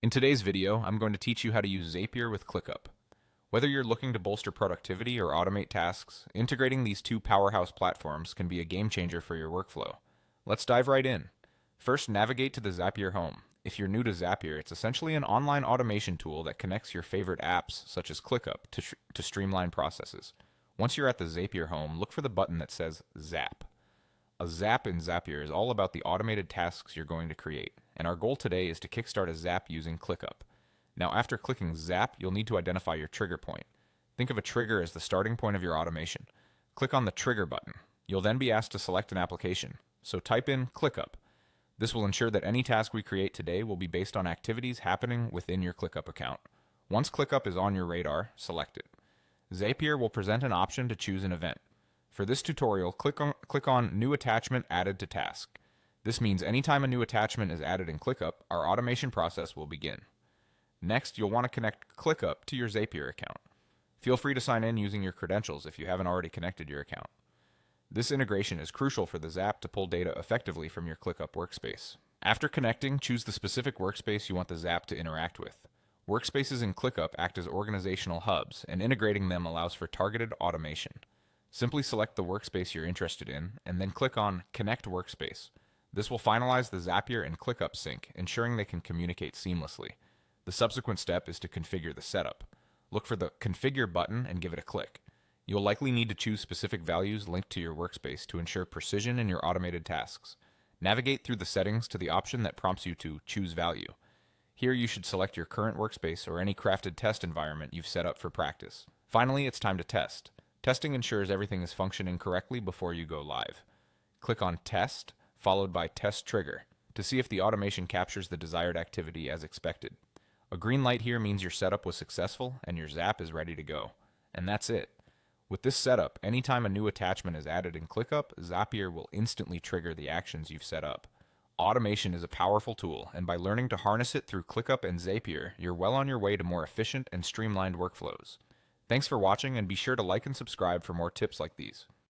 In today's video, I'm going to teach you how to use Zapier with ClickUp. Whether you're looking to bolster productivity or automate tasks, integrating these two powerhouse platforms can be a game changer for your workflow. Let's dive right in. First, navigate to the Zapier home. If you're new to Zapier, it's essentially an online automation tool that connects your favorite apps, such as ClickUp, to streamline processes. Once you're at the Zapier home, look for the button that says Zap. A Zap in Zapier is all about the automated tasks you're going to create, and our goal today is to kickstart a Zap using ClickUp. Now, after clicking Zap, you'll need to identify your trigger point. Think of a trigger as the starting point of your automation. Click on the Trigger button. You'll then be asked to select an application, so type in ClickUp. This will ensure that any task we create today will be based on activities happening within your ClickUp account. Once ClickUp is on your radar, select it. Zapier will present an option to choose an event. For this tutorial, click on New Attachment Added to Task. This means anytime a new attachment is added in ClickUp, our automation process will begin. Next, you'll want to connect ClickUp to your Zapier account. Feel free to sign in using your credentials if you haven't already connected your account. This integration is crucial for the Zap to pull data effectively from your ClickUp workspace. After connecting, choose the specific workspace you want the Zap to interact with. Workspaces in ClickUp act as organizational hubs, and integrating them allows for targeted automation. Simply select the workspace you're interested in, and then click on Connect Workspace. This will finalize the Zapier and ClickUp sync, ensuring they can communicate seamlessly. The subsequent step is to configure the setup. Look for the Configure button and give it a click. You'll likely need to choose specific values linked to your workspace to ensure precision in your automated tasks. Navigate through the settings to the option that prompts you to choose value. Here you should select your current workspace or any crafted test environment you've set up for practice. Finally, it's time to test. Testing ensures everything is functioning correctly before you go live. Click on Test, followed by Test Trigger, to see if the automation captures the desired activity as expected. A green light here means your setup was successful and your Zap is ready to go. And that's it. With this setup, anytime a new attachment is added in ClickUp, Zapier will instantly trigger the actions you've set up. Automation is a powerful tool, and by learning to harness it through ClickUp and Zapier, you're well on your way to more efficient and streamlined workflows. Thanks for watching, and be sure to like and subscribe for more tips like these.